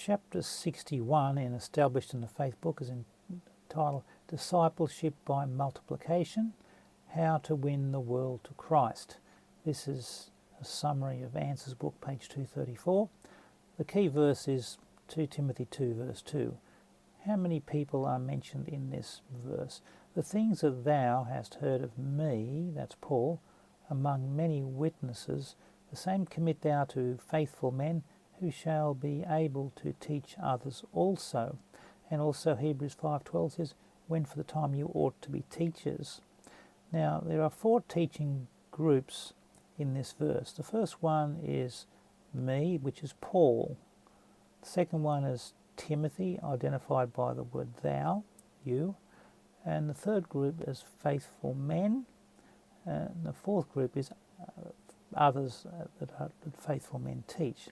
Chapter 61 in Established in the Faith book is entitled Discipleship by Multiplication, How to Win the World to Christ. This is a summary of Answers book, page 234. The key verse is 2 Timothy 2 verse 2. How many people are mentioned in this verse? The things that thou hast heard of me, that's Paul, among many witnesses, the same commit thou to faithful men who shall be able to teach others also. And also Hebrews 5:12 says, when for the time you ought to be teachers. Now there are 4 teaching groups in this verse. The first one is me, which is Paul. The second one is Timothy, identified by the word thou, you. And the third group is faithful men. And the fourth group is others that faithful men teach.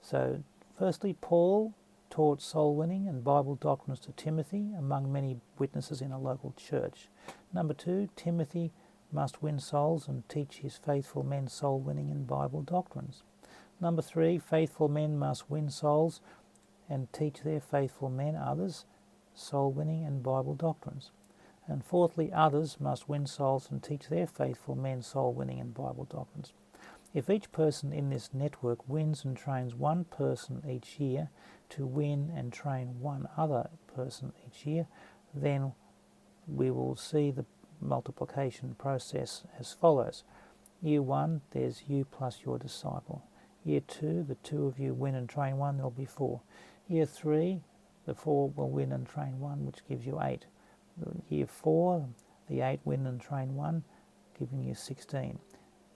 So firstly, Paul taught soul winning and Bible doctrines to Timothy among many witnesses in a local church. Number 2, Timothy must win souls and teach his faithful men soul winning and Bible doctrines. Number 3, faithful men must win souls and teach their faithful men, others, soul winning and Bible doctrines. And fourthly, others must win souls and teach their faithful men soul winning and Bible doctrines. If each person in this network wins and trains one person each year to win and train one other person each year, then we will see the multiplication process as follows. Year 1, there's you plus your disciple. Year 2, the 2 of you win and train one, there'll be 4. Year 3, the 4 will win and train one, which gives you 8. Year 4, the 8 win and train one, giving you 16.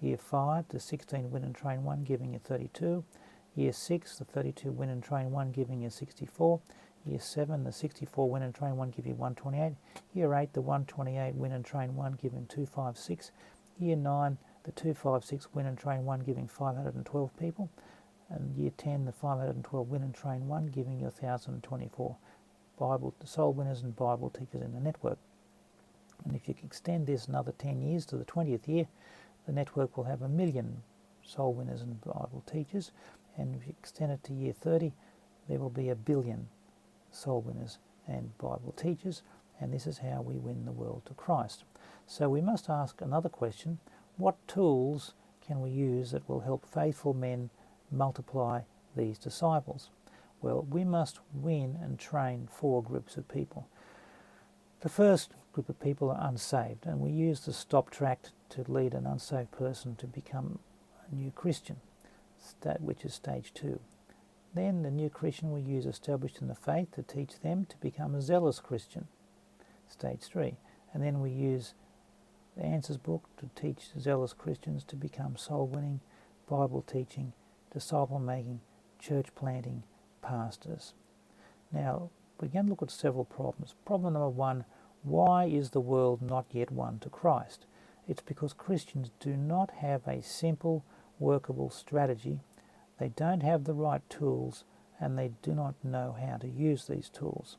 Year 5, the 16 win and train one, giving you 32. Year 6, the 32 win and train one, giving you 64. Year 7, the 64 win and train one, give you 128. Year 8, the 128 win and train one, giving 256. Year 9, the 256 win and train one, giving 512 people. And year 10, the 512 win and train one, giving you 1,024 Bible soul winners and Bible teachers in the network. And if you extend this another 10 years to the 20th year, the network will have 1 million soul winners and Bible teachers. And if you extend it to year 30, there will be 1 billion soul winners and Bible teachers. And this is how we win the world to Christ. So we must ask another question. What tools can we use that will help faithful men multiply these disciples? Well, we must win and train 4 groups of people. The first group of people are unsaved, and we use the stop track to lead an unsaved person to become a new Christian, which is stage 2. Then the new Christian we use established in the faith to teach them to become a zealous Christian, stage 3. And then we use the Answers book to teach zealous Christians to become soul winning, Bible teaching, disciple making, church planting pastors. Now, we're going to look at several problems. Problem number 1, why is the world not yet won to Christ? It's because Christians do not have a simple, workable strategy. They don't have the right tools, and they do not know how to use these tools.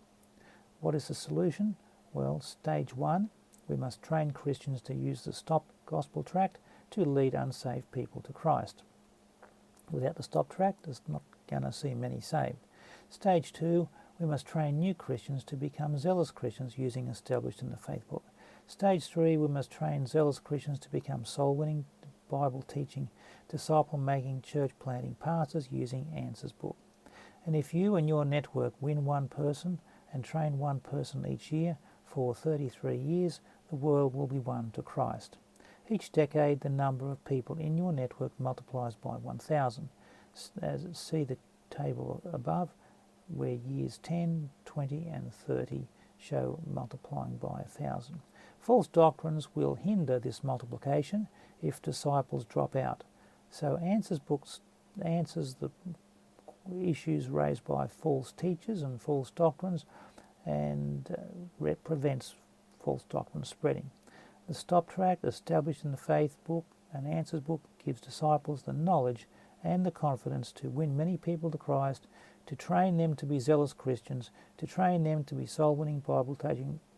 What is the solution? Well, stage 1, we must train Christians to use the stop gospel tract to lead unsaved people to Christ. Without the stop tract, it's not going to see many saved. Stage 2, we must train new Christians to become zealous Christians using Established in the Faith book. Stage 3, we must train zealous Christians to become soul-winning, Bible teaching, disciple-making, church planting pastors using Answers book. And if you and your network win one person and train one person each year for 33 years, the world will be won to Christ. Each decade, the number of people in your network multiplies by 1,000. See the table above, where years 10, 20 and 30 show multiplying by 1,000. False doctrines will hinder this multiplication if disciples drop out. So Answers books answers the issues raised by false teachers and false doctrines, and prevents false doctrine spreading. The stop track, Established in the Faith book and Answers book, gives disciples the knowledge and the confidence to win many people to Christ, to train them to be zealous Christians, to train them to be soul-winning, Bible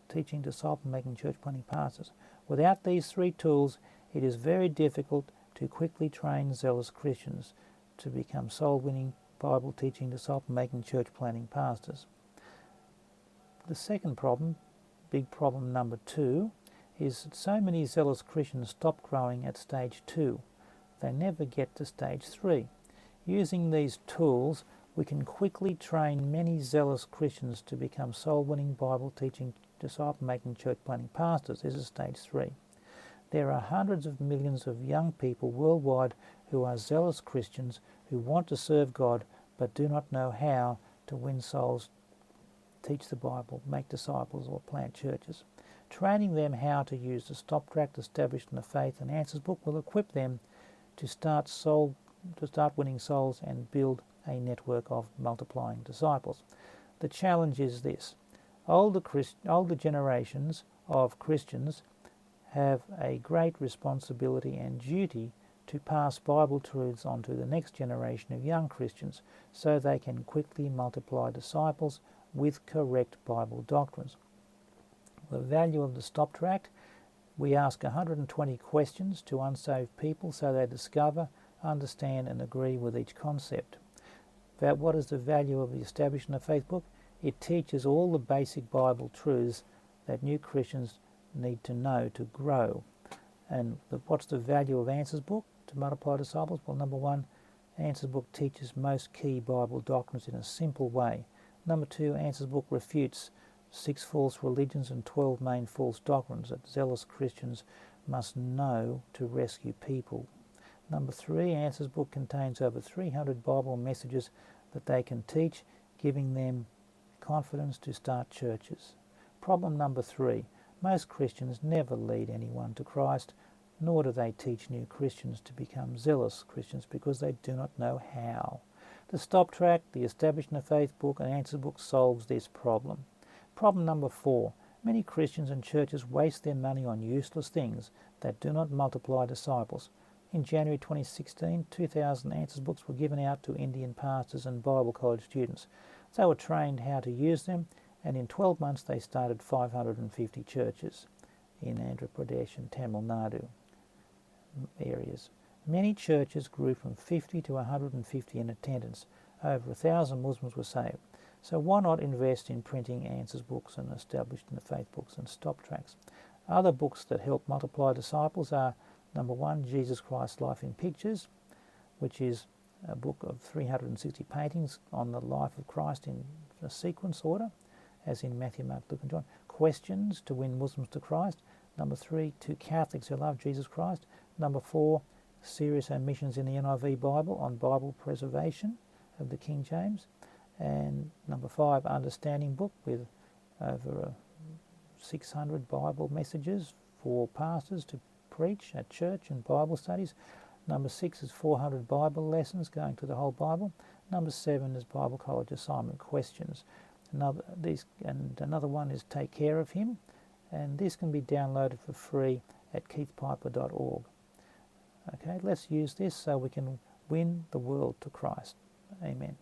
teaching, disciple-making, church-planting pastors. Without these 3 tools, it is very difficult to quickly train zealous Christians to become soul-winning, Bible teaching, disciple-making, church planting pastors. The second problem, big problem number 2, is that so many zealous Christians stop growing at stage 2. They never get to stage 3. Using these tools, we can quickly train many zealous Christians to become soul-winning, Bible-teaching, disciple-making, church-planting pastors. This is stage 3. There are hundreds of millions of young people worldwide who are zealous Christians who want to serve God but do not know how to win souls, teach the Bible, make disciples, or plant churches. Training them how to use the stop tract established in the Faith and Answers book will equip them to start winning souls and build a network of multiplying disciples. The challenge is this: older generations of Christians have a great responsibility and duty to pass Bible truths on to the next generation of young Christians so they can quickly multiply disciples with correct Bible doctrines. The value of the stop tract: we ask 120 questions to unsaved people so they discover, understand and agree with each concept. About what is the value of the Establishing the Faith book? It teaches all the basic Bible truths that new Christians need to know to grow. And what's the value of Answers book to multiply disciples? Well, number 1, Answers book teaches most key Bible doctrines in a simple way. Number 2, Answers book refutes 6 false religions and 12 main false doctrines that zealous Christians must know to rescue people. Number 3, Answers book contains over 300 Bible messages that they can teach, giving them confidence to start churches. Problem number 3, most Christians never lead anyone to Christ, nor do they teach new Christians to become zealous Christians because they do not know how. The stop tract, the Establishing the Faith book and Answers book solves this problem. Problem number 4, many Christians and churches waste their money on useless things that do not multiply disciples. In January 2016, 2,000 Answers books were given out to Indian pastors and Bible college students. They were trained how to use them, and in 12 months they started 550 churches in Andhra Pradesh and Tamil Nadu areas. Many churches grew from 50 to 150 in attendance. Over 1,000 Muslims were saved. So why not invest in printing Answers books and Establishing the Faith books and stop tracts? Other books that help multiply disciples are number 1, Jesus Christ's Life in Pictures, which is a book of 360 paintings on the life of Christ in a sequence order, as in Matthew, Mark, Luke and John. Questions to win Muslims to Christ. Number 3, To Catholics Who Love Jesus Christ. Number 4, Serious Omissions in the NIV Bible on Bible Preservation of the King James. And number 5, Understanding book with over 600 Bible messages for pastors to preach at church and Bible studies. Number 6 is 400 Bible lessons going to the whole Bible. Number 7 is Bible college assignment questions. Another one is Take Care of Him, and this can be downloaded for free at keithpiper.org. Okay, let's use this so we can win the world to Christ. Amen.